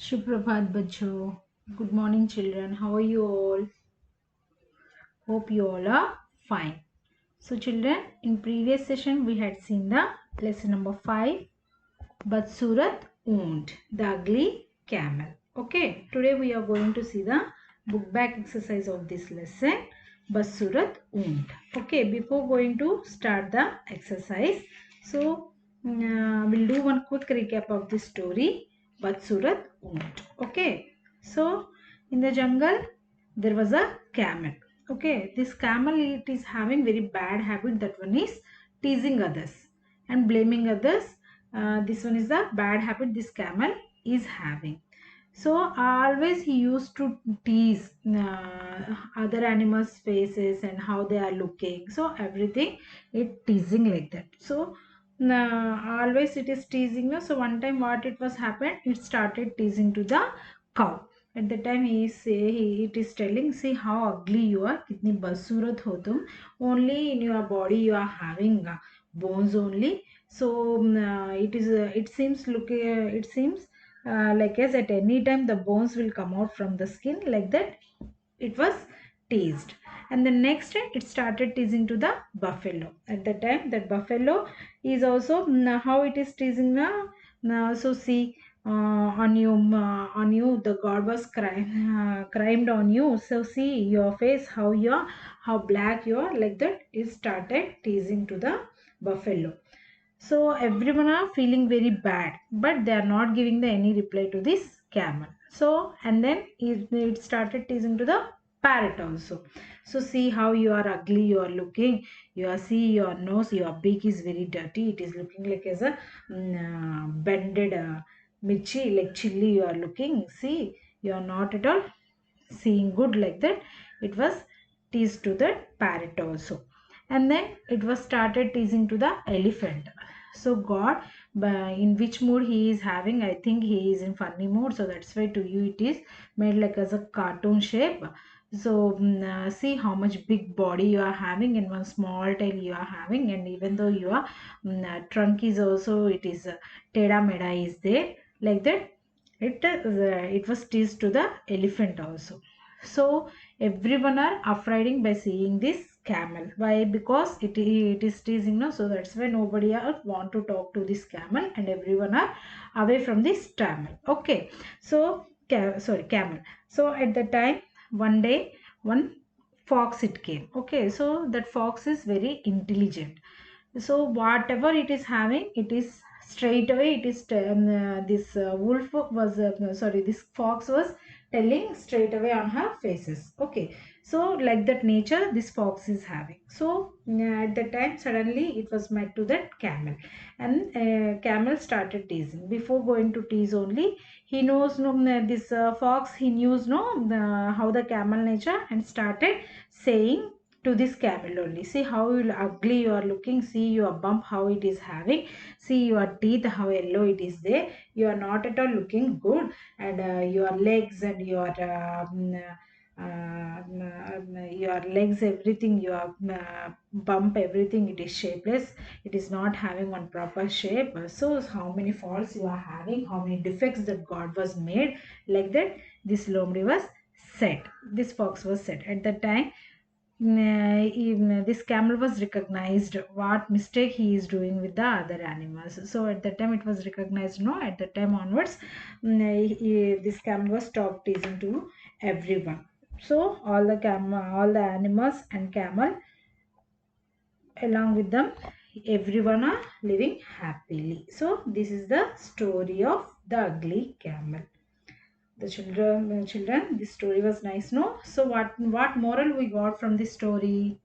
Suprabhat Bachcho. Good morning, children. How are you all? Hope you all are fine. So, children, in previous session we had seen the lesson number 5, Badsurat Owned, the ugly camel. Okay, today we are going to see the book back exercise of this lesson, Badsurat Owned. Okay, before going to start the exercise, so we'll do one quick recap of the story, Badsurat Owned. Okay, so in the jungle there was a camel. Okay, this camel, it is having very bad habit. That one is teasing others and blaming others. This one is the bad habit this camel is having. So always he used to tease other animals faces and how they are looking, so everything it teasing like that. So always it is teasing, no? So one time what it was happened, it started teasing to the cow. At the time it is telling, see how ugly you are, kitni basurat ho tum, only in your body you are having bones only. So it seems like as at any time the bones will come out from the skin, like that it was teased. And the next time it started teasing to the buffalo. At the time that buffalo is also how it is teasing now. So see, on you the god was crimed on you, so see your face, how black you are, like that it started teasing to the buffalo. So everyone are feeling very bad, but they are not giving the any reply to this camel. So and then it started teasing to the parrot also. So see how you are ugly you are looking. You are, see your nose, your beak is very dirty. It is looking like as a bended mirchi, like chili you are looking. See, you are not at all seeing good, like that. It was teased to the parrot also. And then it was started teasing to the elephant. So God, in which mood he is having, I think he is in funny mood, so that's why to you it is made like as a cartoon shape. So see how much big body you are having and one small tail you are having, and even though your trunk is also, it is teda meda is there, like that. It was teased to the elephant also. So everyone are afraid by seeing this camel. Why? Because it is teasing, no? So that's why nobody else want to talk to this camel, and everyone are away from this camel. Okay, so camel. So at the time, one day, one fox it came. Okay, so that fox is very intelligent. So whatever it is having, it is straight away, it is this wolf was no, sorry, this fox was telling straight away on her faces. Okay, so like that nature this fox is having. So at the time suddenly it was met to that camel, and camel started teasing. Before going to tease only, he knows, no, this fox, he knows, no, how the camel nature, and started saying to this camel only, see how ugly you are looking, see your bump how it is having, see your teeth how yellow it is there, you are not at all looking good, and your legs and your legs, everything, your bump, everything, it is shapeless, it is not having one proper shape. So how many faults you are having, how many defects that God was made, like that this lomri was said, this fox was said. At that time this camel was recognized what mistake he is doing with the other animals. So at that time it was recognized, no? At that time onwards, this camel was stopped teasing to everyone. So all the animals and camel along with them, everyone are living happily. So this is the story of the ugly camel. The children, this story was nice, no? So what moral we got from this story?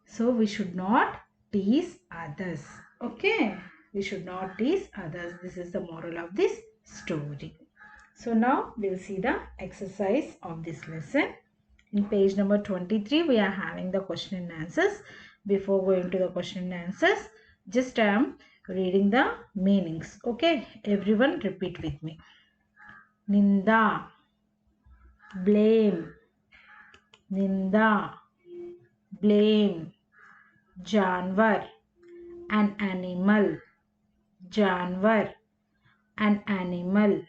So we should not tease others. Okay, we should not tease others. This is the moral of this story. So now we'll see the exercise of this lesson. In page number 23, we are having the question and answers. Before going to the question and answers, just I am reading the meanings. Okay, everyone repeat with me. Ninda, blame, ninda, blame, जानवर, an animal, जानवर, an animal,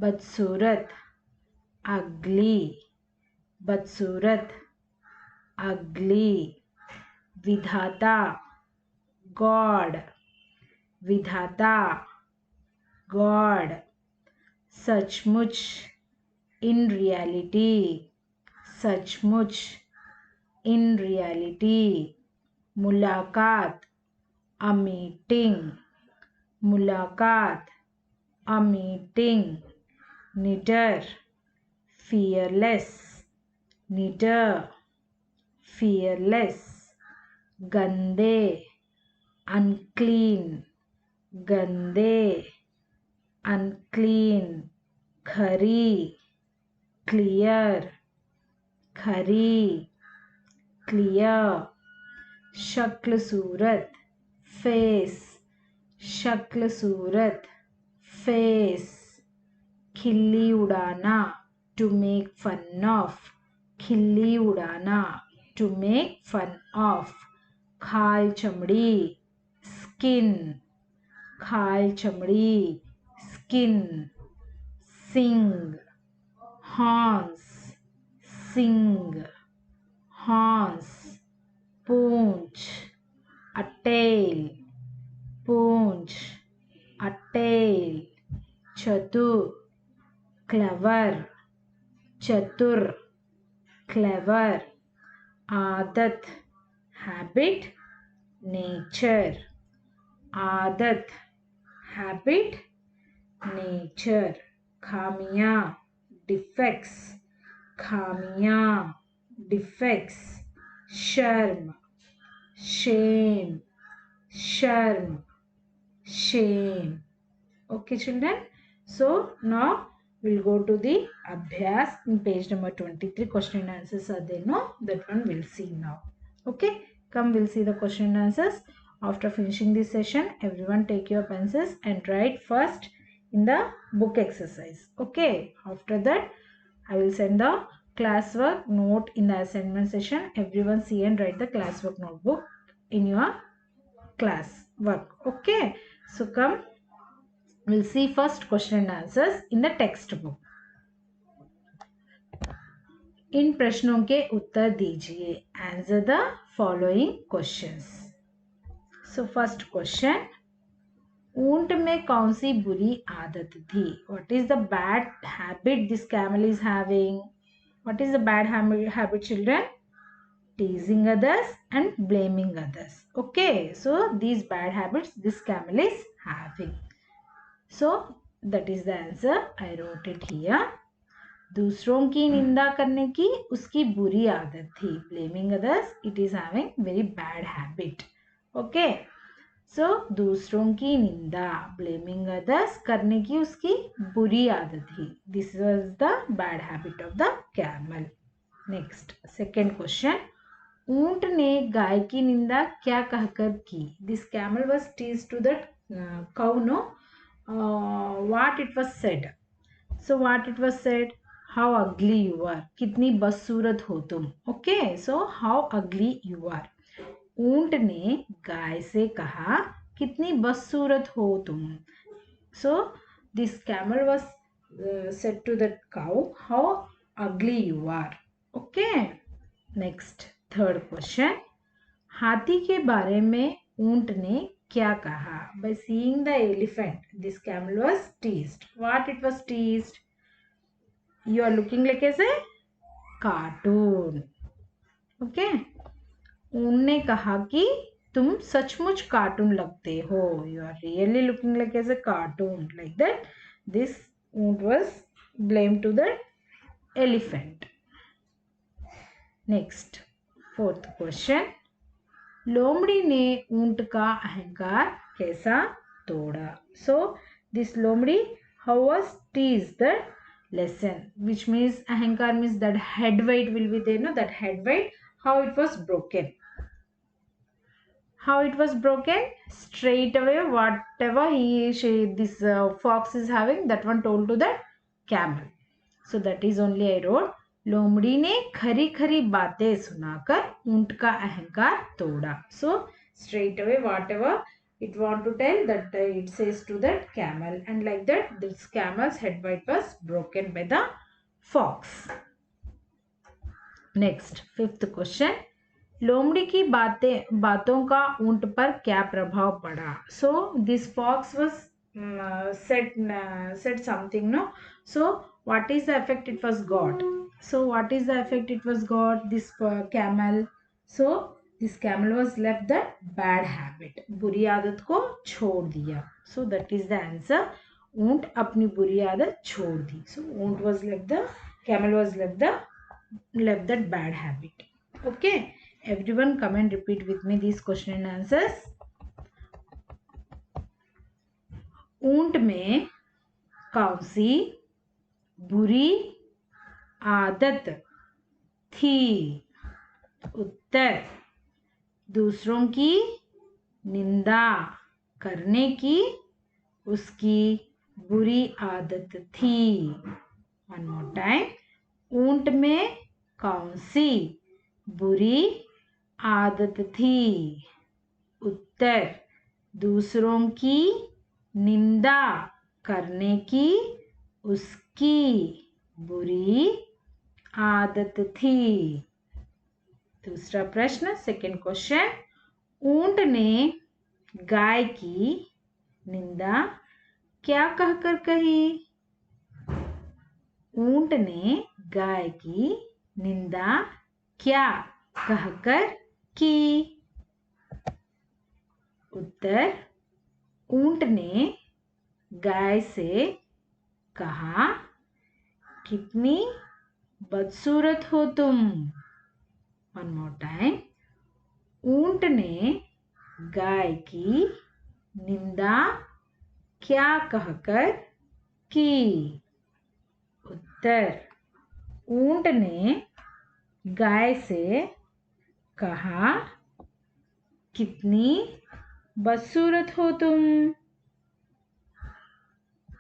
बदसूरत, ugly, बदसूरत, ugly, विधाता, God, विधाता, God, सचमुच, in reality, सचमुच, in reality, मुलाकात, a meeting, मुलाकात, a meeting, निडर, fearless, निडर, fearless, गंदे, unclean, गंदे, unclean, खरी, clear, खरी, clear, शक्ल सूरत, face, शक्ल सूरत, face, खिल्ली उड़ाना, to make fun of, खिल्ली उड़ाना, to make fun of, खाल चमड़ी, skin, खाल चमड़ी, skin, sing, horns, sing, horns, Poonch, a tail, Poonch, a tail, चतुर, clever, चतुर, clever, आदत, habit, nature, आदत, habit, nature, खामियां, defects, खामियां, defects, शर्म, shame, शर्म, shame. Okay children, so now we'll go to the abhyas in page number 23. Question and answers are there, no? That one we'll see now. Okay, come, we'll see the question and answers. After finishing this session, everyone take your pencils and write first in the book exercise. Okay, after that I will send the classwork note in the assignment session. Everyone see and write the classwork notebook in your class work. Okay, so come, we'll see first question and answers in the textbook. इन प्रश्नों के उत्तर दीजिए. Answer the following questions. So first question, ऊंट में कौन सी बुरी आदत थी? What is the bad habit this camel is having? What is the bad habit children? Teasing others and blaming others. Okay, so these bad habits this camel is having. So that is the answer. I wrote it here. दूसरों की निंदा करने की उसकी बुरी आदत थी. Blaming others, it is having very bad habit. Okay, so दूसरों की निंदा, blaming others करने की उसकी बुरी आदत थी. This was the bad habit of the camel. Next, second question, ऊंट ने गाय की निंदा क्या कहकर की? This camel was teased to the cow, no? What it was said? So what it was said? How ugly you are. कितनी बदसूरत हो तुम. Okay, so how ugly you are. ऊंट ने गाय से कहा कितनी बदसूरत हो तुम. So this camel was said to the cow, how ugly you are. Okay. Next, third question, हाथी के बारे में ऊंट ने क्या कहा? By seeing the elephant, this camel was teased. What it was teased? You are looking like as a cartoon. Okay. ऊंट ने कहा कि तुम सचमुच कार्टून लगते हो. You are really looking like as a cartoon. Like that, this ऊंट was blamed to the elephant. Next, fourth question, लोमड़ी ने ऊंट का अहंकार कैसा तोड़ा? So this लोमड़ी, how was teased the lesson, which means ahankar means that head weight will be there, no? That head weight, how it was broken. How it was broken? Straight away, whatever this fox is having, that one told to the camel. So that is only I wrote, लोमड़ी ने खरी खरी बातें सुनाकर ऊंट का अहंकार तोड़ा. So straight away, whatever it want to tell that it says to that camel, and like that this camel's head bite was broken by the fox. Next, fifth question. लोमड़ी की बातों का ऊंट पर क्या प्रभाव पड़ा? So this fox was said something, no? So what is the effect it was got? So what is the effect it was got? This camel. So this camel was left the bad habit. बुरी आदत को छोड़ दिया. So that is the answer. ऊंट अपनी बुरी आदत छोड़ दी. So ऊंट was left the camel was left that bad habit. Okay, everyone come and repeat with me these question and answers. ऊंट में कौन सी बुरी आदत थी? उत्तर, दूसरों की निंदा करने की उसकी बुरी आदत थी. One more time. ऊंट में कौन सी बुरी आदत थी? उत्तर, दूसरों की निंदा करने की उसकी बुरी आदत थी. दूसरा प्रश्न, सेकंड क्वेश्चन. ऊंट ने गाय की निंदा क्या कहकर कही? ऊंट ने गाय की निंदा क्या कहकर की? उत्तर, ऊंट ने गाय से कहा, कितनी बदसूरत हो तुम. One more time. ऊंट ने गाय की निंदा क्या कहकर की? उत्तर, ऊंट ने गाय से कहा, कितनी बदसूरत हो तुम.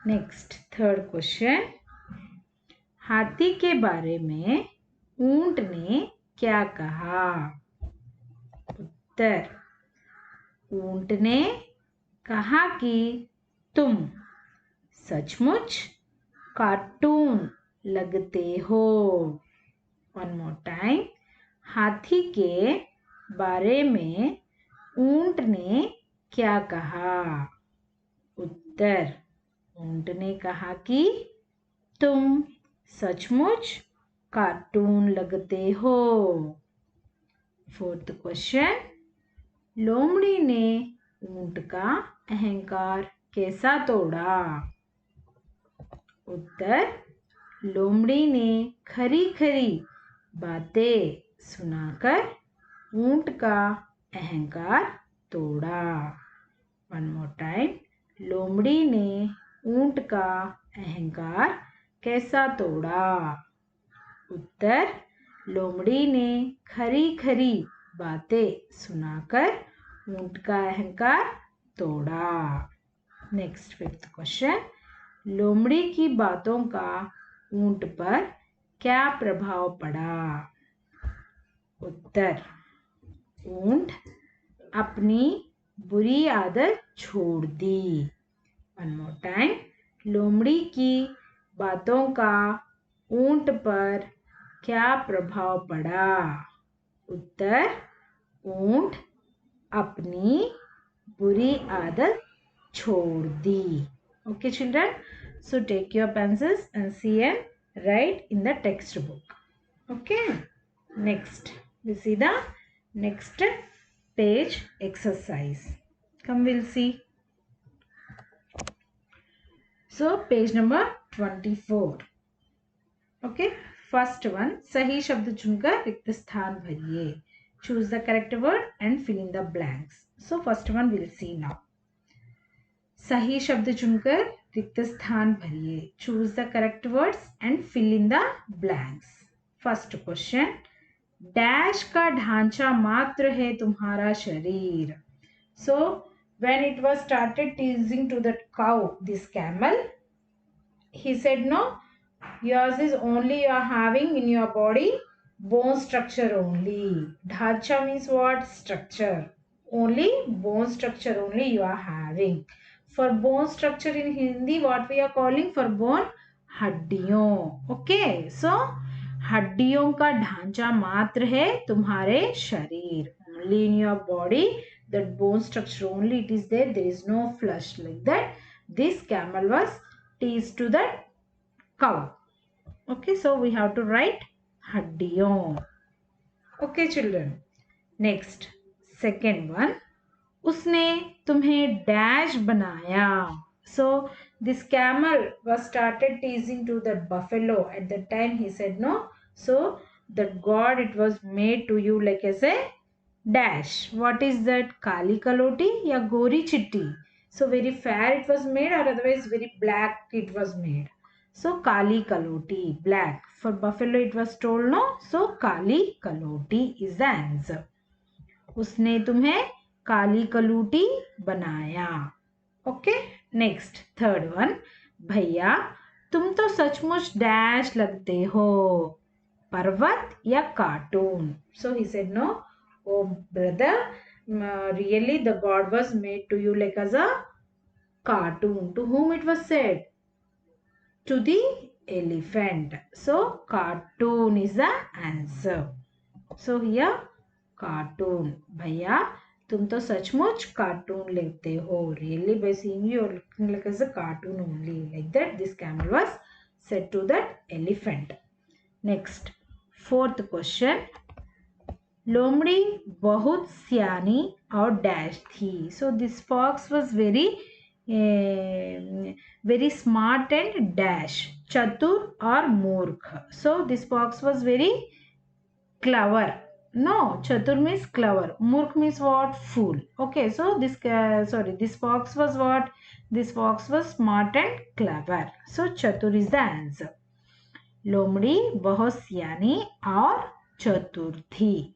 Next, third question. हाथी के बारे में ऊंट ने क्या कहा? उत्तर, ऊंट ने कहा कि तुम सचमुच कार्टून लगते हो. One more time. हाथी के बारे में ऊंट ने क्या कहा? उत्तर, ऊंट ने कहा कि तुम सचमुच कार्टून लगते हो. Fourth question. लोमड़ी ने ऊंट का अहंकार कैसा तोड़ा? उत्तर, लोमड़ी ने खरी खरी बातें सुनाकर ऊंट का अहंकार तोड़ा. One more time. लोमड़ी ने ऊंट का अहंकार कैसा तोड़ा? उत्तर, लोमड़ी ने खरी खरी बातें सुनाकर ऊंट का अहंकार तोड़ा. Next, fifth question. लोमड़ी की बातों का ऊंट पर क्या प्रभाव पड़ा? उत्तर, ऊंट अपनी बुरी आदत छोड़ दी. One more time. लोमड़ी की बातों का ऊंट पर क्या प्रभाव पड़ा? उत्तर, ऊंट अपनी बुरी आदत छोड़ दी. Okay, children. So take your pencils and see and write in the textbook. Okay. Next, we see the next page exercise. Come, we'll see. So page number 24. Okay. First one, सही शब्द चुनकर रिक्त स्थान भरिए. Choose the correct word and fill in the blanks. So first one we'll see now. सही शब्द चुनकर रिक्त स्थान भरिए. Choose the correct words and fill in the blanks. First question. Dash का ढांचा मात्र है तुम्हारा शरीर. So when it was started teasing to that cow, this camel, he said, no, yours is only you are having in your body bone structure only. Dhacha means what? Structure. only bone structure only you are having. For bone structure in Hindi, what we are calling for bone? हड्डियों. Okay, so हड्डियों का ढांचा मात्र है तुम्हारे शरीर. Only in your body that bone structure only it is there. There is no flesh like that. This camel was teased to that cow. Okay, so we have to write हड्डियों. Okay, children. Next, second one. उसने तुम्हें dash बनाया. So this camel was started teasing to the buffalo. At that time he said no. So that god it was made to you like as a dash. What is that? Kali kaloti ya gori chitti. So very fair it was made or otherwise very black it was made. So Kali kaloti black. For buffalo it was told no. So Kali kaloti is the answer. उसने तुम्हें काली कलूटी बनाया. Okay. Next third one. भैया तुम तो सचमुच dash लगते हो. पर्वत या cartoon. So he said no. Oh brother, really the god was made to you like as a cartoon. To whom it was said? To the elephant. So cartoon is the answer. So here cartoon. भैया तुम तो सचमुच cartoon लेते हो. Really by seeing you are looking like as a cartoon only. Like that this camel was said to that elephant. Next, fourth question. लोमड़ी बहुत सियानी और डैश थी. So this fox was very smart and dash. चतुर और मूर्ख. So this fox was very clever. No, chatur means clever. Murk means what? Fool. Okay, so this fox was what? This fox was smart and clever. So chatur is the answer. लोमड़ी बहुत सियानी और चतुर थी.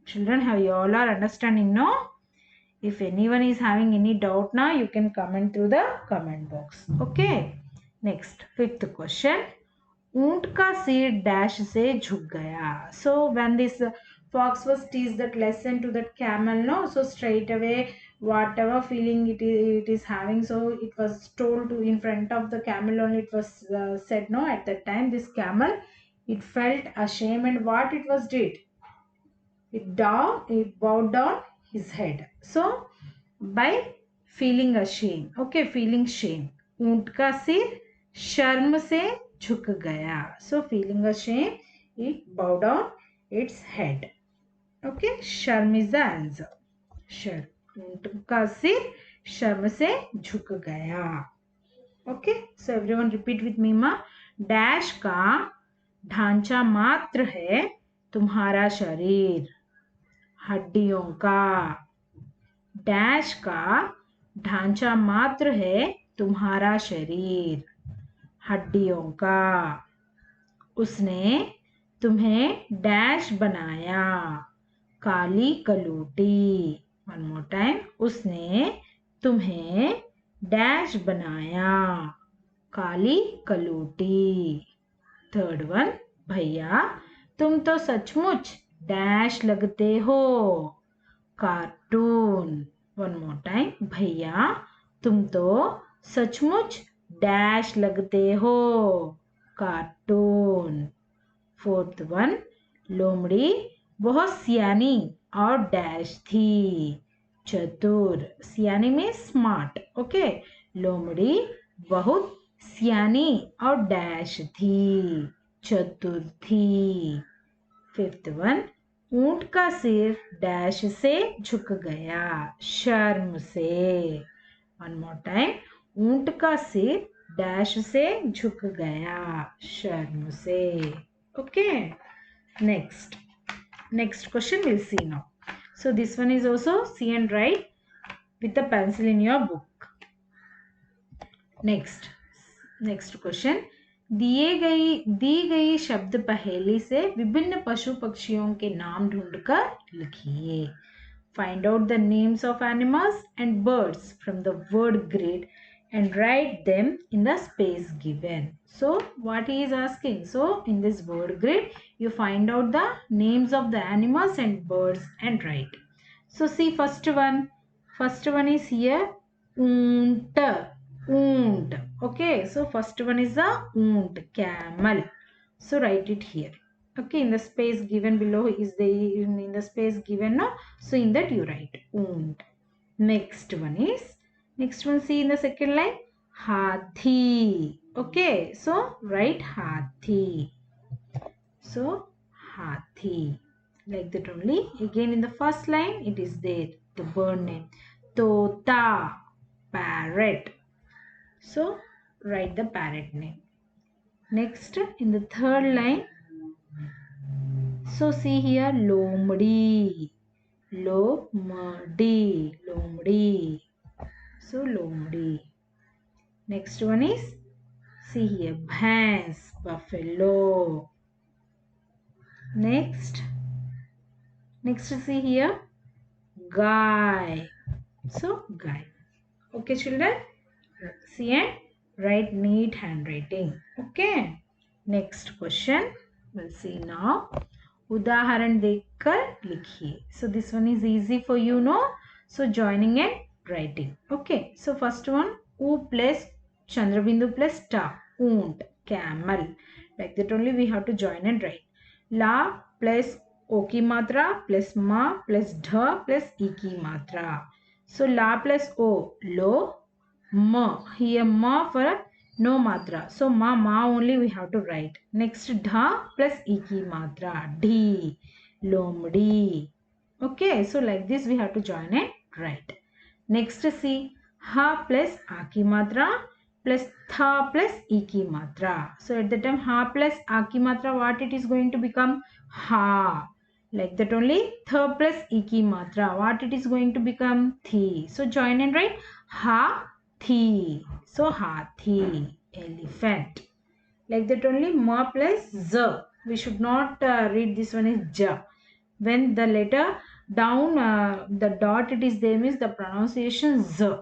Children, how you all are understanding, no? If anyone is having any doubt now, you can comment through the comment box. Okay. Next, fifth question. ऊंट का सिर dash से झुक गया. So when this fox was teased that lesson to that camel, no, so straight away whatever feeling it is having, so it was told to in front of the camel only it was said no. At that time this camel it felt ashamed and what it was did, it bowed down his head. So by feeling ashamed, okay, feeling shame, ऊंट का सिर शर्म से झुक गया. So feeling ashamed, it bowed down its head. Okay, शर्म is the answer. शर्म, ऊंट का सिर शर्म से झुक गया. Okay, so everyone repeat with me ma. Dash का ढांचा मात्र है तुम्हारा शरीर. हड्डियों का. डैश का ढांचा मात्र है तुम्हारा शरीर. हड्डियों का. उसने तुम्हें डैश बनाया. काली कलूटी. One more time. उसने तुम्हें डैश बनाया. काली कलूटी. Third one. भैया तुम तो सचमुच डैश लगते हो. कार्टून. One more time. भैया तुम तो सचमुच डैश लगते हो. कार्टून. Fourth one. लोमड़ी बहुत सियानी और डैश थी. चतुर. सियानी में स्मार्ट. ओके. लोमड़ी बहुत सियानी और डैश थी. चतुर थी. Fifth one. ऊंट का सिर डैश से झुक गया. शर्म से. One more time. ऊंट का सिर डैश से झुक गया. शर्म से. Okay. Next question we'll see now. So this one is also see and write with a pencil in your book. Next question. दी गई शब्द पहेली से विभिन्न पशु पक्षियों के नाम ढूंढकर लिखिए. Find out the names of animals and birds from the word grid and write them in the space given. So what he is asking, so in this word grid you find out the names of the animals and birds and write. So see first one. First one is here Unt. Unt. Okay. So first one is the Unt, camel. So write it here. Okay. In the space given below is the in the space given. No? So in that you write Unt. Next one see in the second line Hathi. Okay. So write Hathi. So Hathi. Like that only. Again in the first line it is there. The bird name. Tota. Parrot. So write the parrot name. Next in the third line. So see here Lomdi. Lomdi. Lomdi. So Lomdi. Next one is see here Bhans. Buffalo. Next see here guy. So guy. Okay children, see and write neat handwriting. Okay. Next question we'll see now. उदाहरण देखकर लिखिए. So this one is easy for you, no? So joining and writing. Okay. So first one U plus Chandrabindu plus ta. Unt. Camel. Like that only we have to join and write. La plus O की मात्रा plus ma plus dha plus E की मात्रा. So la plus O, lo, ma. Here ma for no matra. So ma only we have to write. Next dha plus E ki matra. D. Lomdi. Okay. So like this we have to join and write. Next see ha plus a ki matra plus tha plus E ki matra. So at the time ha plus a ki matra what it is going to become? Ha. Like that only tha plus E ki matra. What it is going to become? Thi. So join and write ha thi. So hathi. Elephant. Like that only ma plus z. We should not read this one as ja. When the letter down the dot it is there means the pronunciation z.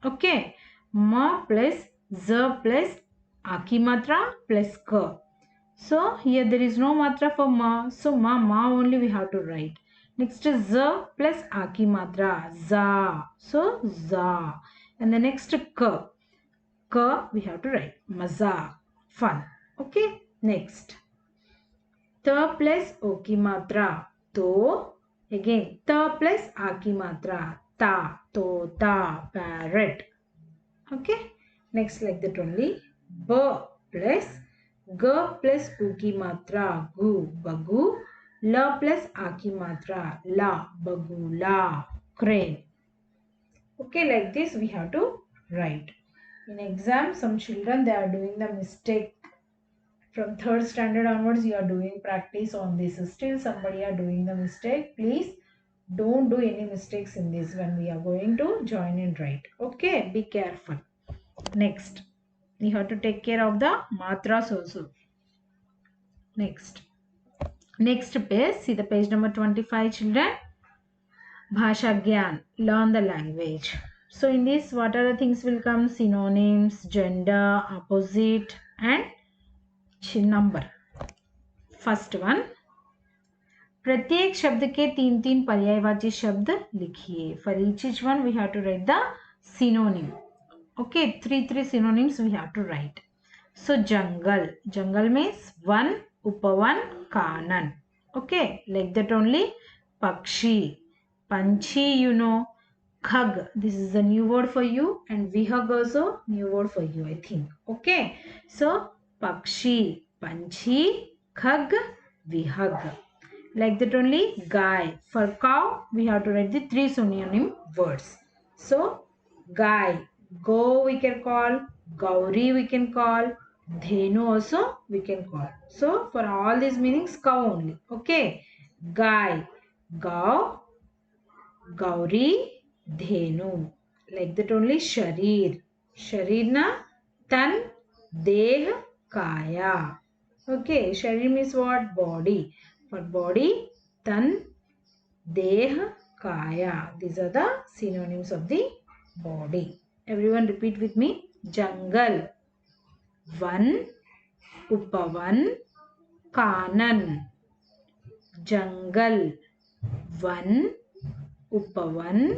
Okay. Ma plus z plus aki matra plus ka. So here there is no matra for ma. So ma only we have to write. Next is z plus aki matra. Za. So za. And the next ka. Ka we have to write. Maza. Fun. Okay. Next. Ta plus o की मात्रा. To. Again. Ta plus a की मात्रा. Ta. Tota. Parrot. Okay. Next like that only. B plus G plus U की मात्रा. Gu. Bagu. La plus A की मात्रा. La. Bagula. Crane. Okay. Like this we have to write. In exam, some children they are doing the mistake. From third standard onwards, you are doing practice on this. Still, somebody are doing the mistake. Please don't do any mistakes in this when we are going to join and write. Okay, be careful. Next, you have to take care of the matras also. Next page, see the page number 25, children. Bhasha Gyan, learn the language. So in this, what are the things will come? Synonyms, gender, opposite, and number. First one, प्रत्येक शब्द के 3 पर्यायवाची शब्द लिखिए. For each one we have to write the synonym. Okay, 3 synonyms we have to write. So jungle means one, upavan, kanan. Okay, like that only. Pakshi, panchi, you know. Khag, this is a new word for you, and vihag also new word for you, I think. Okay, so pakshi, panchi, khag, vihag. Like that only. Guy, for cow we have to write the 3 synonym words. So guy, go we can call, gauri we can call, dhenu also we can call. So for all these meanings cow only. Okay, guy, gav, gauri, dhenu. Like that only. Sharir, sharir na tan, deh, kaya. Okay, sharir means what? Body. For body, tan, deh, kaya. These are the synonyms of the body. Everyone repeat with me. Jungle, van, upavan, kanan. Jungle, van, उपवन,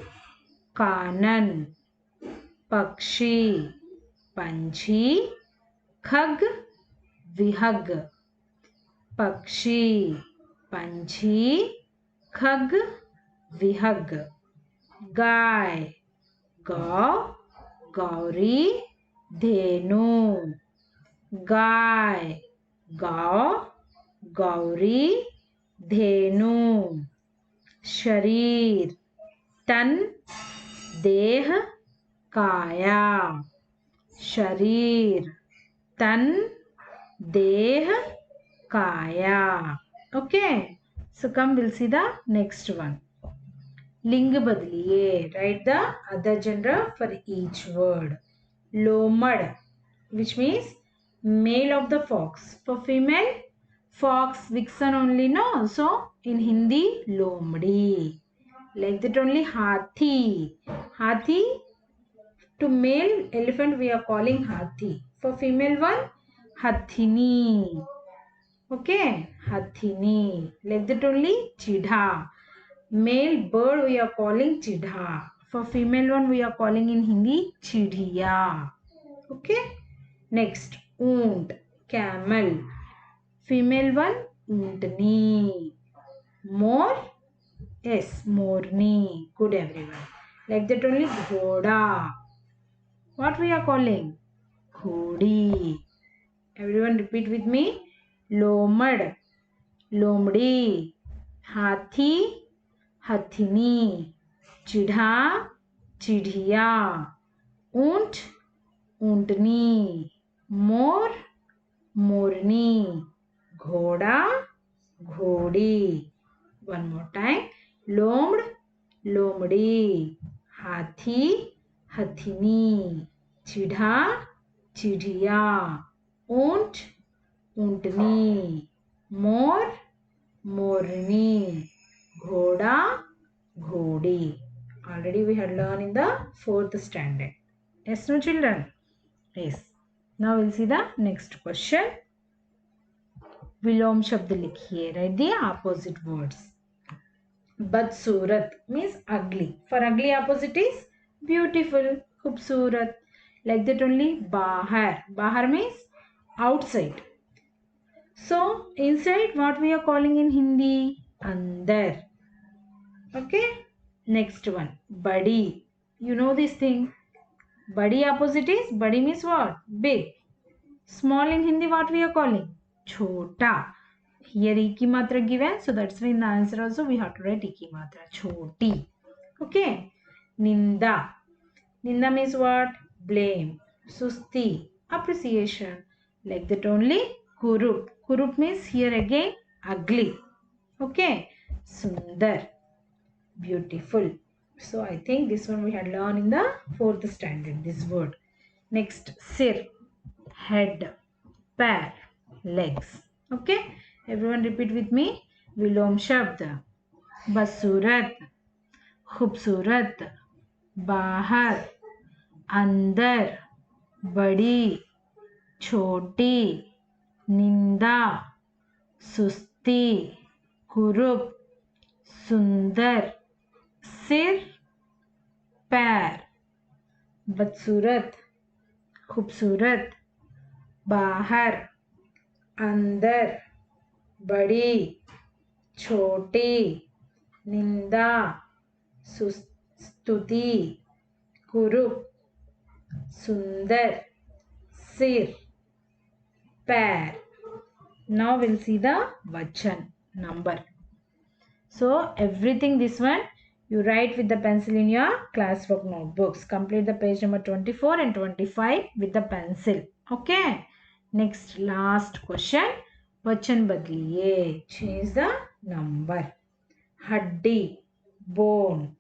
कानन, पक्षी, पंछी, खग, विहग, पक्षी, पंछी, खग, विहग, गाय, गौ, गौरी, धेनु, गाय, गौ, गौरी, धेनु, शरीर, तन, देह, काया, शरीर, तन, देह, kaya. Okay, so come we'll see the next one. लिंग बदलिए. Write the other gender for each word. Lomad, which means male of the fox. For female, fox, vixen only, no? So in Hindi, lomdi. Like that only. Hathi. Hathi, to male elephant we are calling hathi. For female one, hathini. Okay, hathini. Like that only. Chidha. Male bird we are calling chidha. For female one we are calling in Hindi chidhiya. Okay. Next, oont, camel. Female one, oontni. More, yes, morni. Good everyone. Like that only. Ghoda. What we are calling? Ghodi. Everyone repeat with me. Lomad, lomdi, हाथी, हथिनी, चिढ़ा, चिढ़िया, ऊंट, ऊंटनी, मोर, मोरनी, घोड़ा, घोड़ी. One more time. लोमड़, लोमड़ी, हाथी, हथिनी, चिढ़ा, चिढ़िया, ऊंट, ऊंटनी, मोर, मोरनी, घोड़ा, घोड़ी. Already we had learned in the 4th standard. Yes, no children? Yes. Now we'll see the next question. विलोम शब्द लिखिए. Write the opposite words. बदसूरत means ugly. For ugly opposite is beautiful, खूबसूरत. Like that only. बाहर. बाहर means outside. So inside what we are calling in Hindi? Andar. Okay. Next one. Badi. You know this thing. Badi opposite is, badi means what? Big. Small in Hindi what we are calling? Chota. Here iki matra given, so that's why in the answer also we have to write iki matra. Choti. Okay. Ninda. Ninda means what? Blame. Susti. Appreciation. Like that only. Kurup. Kurup means here again ugly. Okay. Sundar. Beautiful. So I think this one we had learned in the 4th standard, this word. Next, sir, head, pair, legs. Okay. Everyone repeat with me. Vilom shabd. बदसूरत, खूबसूरत, बाहर, अंदर, बड़ी, छोटी, निंदा, सुस्ती, कुरूप, सुंदर, सिर, पैर. बदसूरत, खूबसूरत, बाहर, अंदर, बड़ी, छोटी, निंदा, स्तुति, कुरूप, सुंदर, सिर, पैर. Now we'll see the vachan number. So everything this one you write with the pencil in your classwork notebooks. Complete the page number 24 and 25 with the pencil. Okay. Next last question. Vachan badliye. Change the number. Haddi, bone.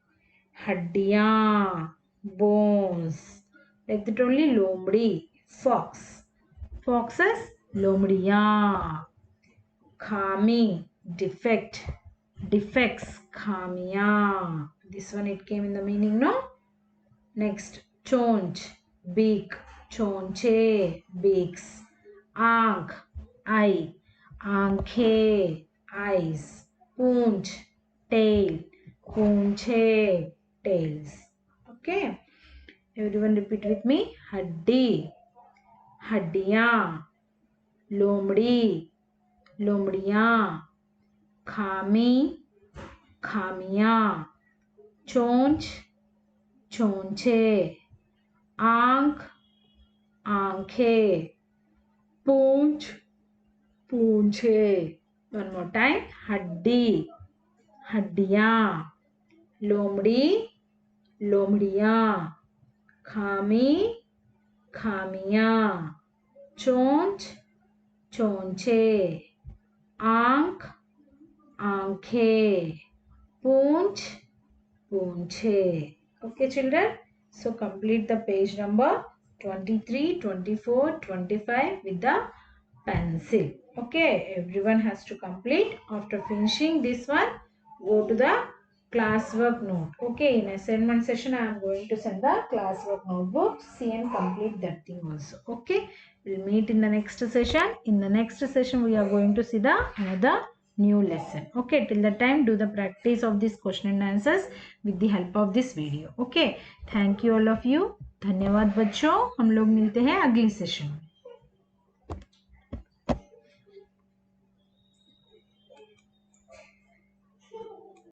Haddiyan, bones. Like that only. Lomdi, fox. Foxes, lomdiyan. Khami, defect. Defects, khamiyan. This one it came in the meaning, no? Next, chonch, beak. Chonche, beaks. Aankh, eye. Aankhe, eyes. Poonch, tail. पूंछे, tails. Okay, everyone repeat with me. हड्डी, हड्डियां, लोमड़ी, लोमड़ियां, खामी, खामियां, चोंच, चोंचे, आंख, आंखें, पूंछ, पूंछे. One more time. हड्डी, हड्डियां, लोमड़ी, लोमड़ियां, खामी, खामियां, चोंच, चोंचे, आंख, आंखें, पूंछ, पूंछे. Okay, children. So complete the page number 23, 24, 25 with the pencil. Okay, everyone has to complete. After finishing this one, go to the classwork note. Okay, in assignment session, I am going to send the classwork notebook. See and complete that thing also. Okay, we'll meet in the next session. In the next session, we are going to see the another new lesson. Okay, till the time, do the practice of this question and answers with the help of this video. Okay, thank you all of you. धन्यवाद बच्चों, हम लोग मिलते हैं अगले session में.